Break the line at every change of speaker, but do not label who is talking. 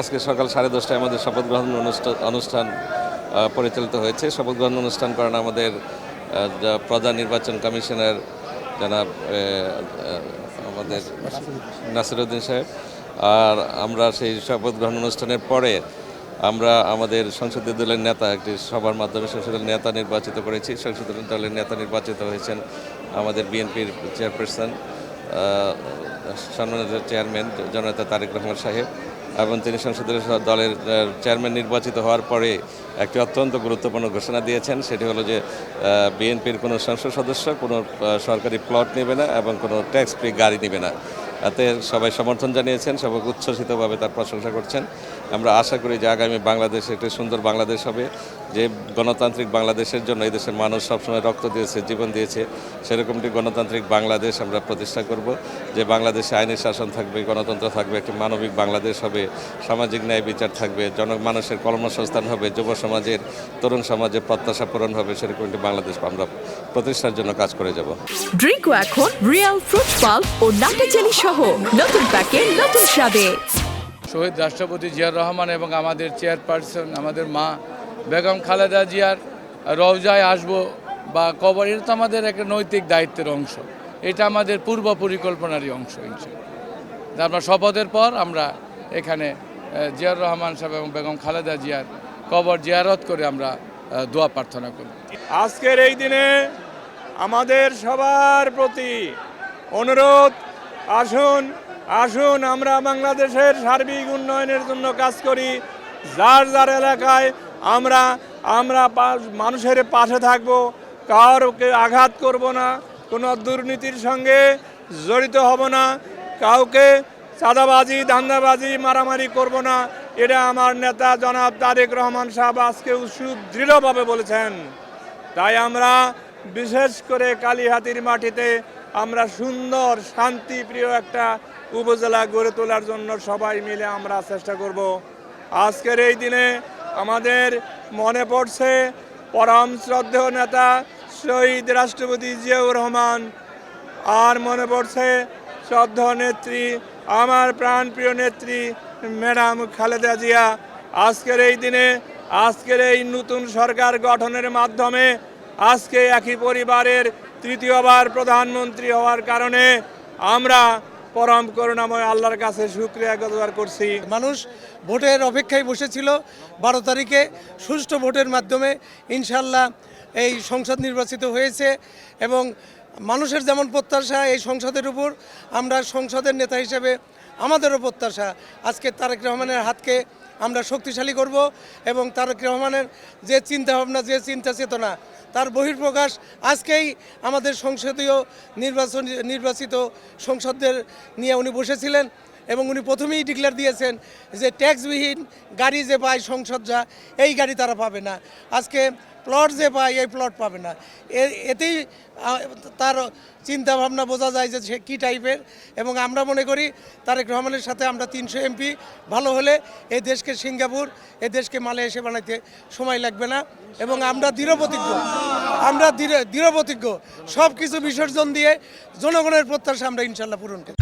আজকে সকাল 10:30টায় আমাদের শপথ গ্রহণ অনুষ্ঠান পরিচালিত হয়েছে। শপথ গ্রহণ অনুষ্ঠান করেন আমাদের প্রধান নির্বাচন কমিশনার জনাব আমাদের নাসিরউদ্দিন সাহেব। আর আমরা সেই শপথ গ্রহণ অনুষ্ঠানের পরে আমরা আমাদের সংসদীয় দলের নেতা একটি সভার মাধ্যমে সংসদীয় নেতা নির্বাচিত করেছি। সংসদীয় দলের নেতা নির্বাচিত হয়েছেন আমাদের বিএনপির চেয়ারপারসন সম্মানিত চেয়ারম্যান জননেতা তারেক রহমান সাহেব, এবং তিনি সংসদীয় দলের চেয়ারম্যান নির্বাচিত হওয়ার পরে একটি অত্যন্ত গুরুত্বপূর্ণ ঘোষণা দিয়েছেন। সেটি হলো যে বিএনপির কোনো সংসদ সদস্য কোনো সরকারি প্লট নেবে না এবং কোনো ট্যাক্স ফ্রি গাড়ি নেবে না। এতে সবাই সমর্থন জানিয়েছেন, সবাই উচ্ছ্বসিতভাবে তার প্রশংসা করছেন। আমরা আশা করি যে আগামী বাংলাদেশ একটি সুন্দর বাংলাদেশ হবে, যে গণতান্ত্রিক বাংলাদেশের জন্য এই দেশের মানুষ সবসময় রক্ত দিয়েছে, জীবন দিয়েছে, সেরকমটি গণতান্ত্রিক বাংলাদেশ আমরা প্রতিষ্ঠা করব। যে বাংলাদেশে আইনি শাসন থাকবে, গণতন্ত্র থাকবে, একটি মানবিক বাংলাদেশ হবে, সামাজিক ন্যায় বিচার থাকবে, মানুষের কর্মসংস্থান হবে, যুব সমাজের, তরুণ সমাজের প্রত্যাশা পূরণ হবে, সেরকম একটি বাংলাদেশ আমরা প্রতিষ্ঠার জন্য কাজ করে যাব।
ড্রিঙ্কও এখন রিয়াল ফ্রুট পাল্প ও নাটে চেলি সহ নতুন প্যাকে নতুন স্বাদে।
শহীদ রাষ্ট্রপতি জিয়াউর রহমান এবং আমাদের চেয়ারপারসন আমাদের মা বেগম খালেদা জিয়ার রওজায় আসবো বা কবর, এটা তো আমাদের একটা নৈতিক দায়িত্বের অংশ, এটা আমাদের পূর্ব পরিকল্পনারই অংশ। আমরা শপথের পর আমরা এখানে জিয়াউর রহমান সাহেব এবং বেগম খালেদা জিয়ার কবর জিয়ারত করে আমরা দোয়া প্রার্থনা করি।
আজকের এই দিনে আমাদের সবার প্রতি অনুরোধ, আসুন আমরা বাংলাদেশের সার্বিক উন্নয়নের জন্য কাজ করি। যার যার এলাকায় আমরা মানুষের পাশে থাকব, কাউকে আঘাত করব না, কোনো দুর্নীতির সঙ্গে জড়িত হব না, কাউকে চাঁদাবাজি ধান্দাবাজি মারামারি করব না। এটা আমার নেতা জনাব তারেক রহমান সাহেব আজকে সুদৃঢ়ভাবে বলেছেন। তাই আমরা বিশেষ করে কালিহাতীর মাটিতে আমরা সুন্দর শান্তিপ্রিয় একটা উপজেলা গড়ে তোলার জন্য সবাই মিলে আমরা চেষ্টা করব। আজকের এই দিনে আমাদের মনে পড়ছে পরম শ্রদ্ধেয় নেতা শহীদ রাষ্ট্রপতি জিয়াউর রহমান, আর মনে পড়ছে শ্রদ্ধেয় নেত্রী আমার প্রাণপ্রিয় নেত্রী ম্যাডাম খালেদা জিয়া। আজকের এই দিনে আজকের এই নতুন সরকার গঠনের মাধ্যমে আজকে একই পরিবারের তৃতীয়বার প্রধানমন্ত্রী হওয়ার কারণে আমরা পরম করুণাময় আল্লাহর কাছে শুকরিয়া গুজার করছি।
মানুষ ভোটের অপেক্ষায় বসেছিল। 12 তারিখে সুষ্ঠু ভোটের মাধ্যমে ইনশাল্লাহ এই সংসদ নির্বাচিত হয়েছে এবং মানুষের যেমন প্রত্যাশা এই সংসদের উপর, আমরা সংসদের নেতা হিসেবে আমাদেরও প্রত্যাশা আজকে তারেক রহমানের হাতকে আমরা শক্তিশালী করব এবং তারেক রহমানের যে চিন্তাভাবনা, যে চিন্তা চেতনা, তার বহিঃপ্রকাশ আজকেই আমাদের সংসদীয় নির্বাচিত সংসদদের নিয়ে উনি বসেছিলেন এবং উনি প্রথমেই ডিক্লেয়ার দিয়েছেন যে ট্যাক্সবিহীন গাড়ি যে পায় সংসদ যা, এই গাড়ি তারা পাবে না। আজকে প্লট যে পায় এই প্লট পাবে না। এতেই তার চিন্তাভাবনা বোঝা যায় যে সে কী টাইপের। এবং আমরা মনে করি তারেক রহমানের সাথে আমরা 300 এমপি ভালো হলে এই দেশকে সিঙ্গাপুর, এই দেশকে মালয়েশিয়া বানাইতে সময় লাগবে না। এবং আমরা দৃঢ়প্রতিজ্ঞ সব কিছু বিসর্জন দিয়ে জনগণের প্রত্যাশা আমরা ইনশাল্লাহ পূরণ করি।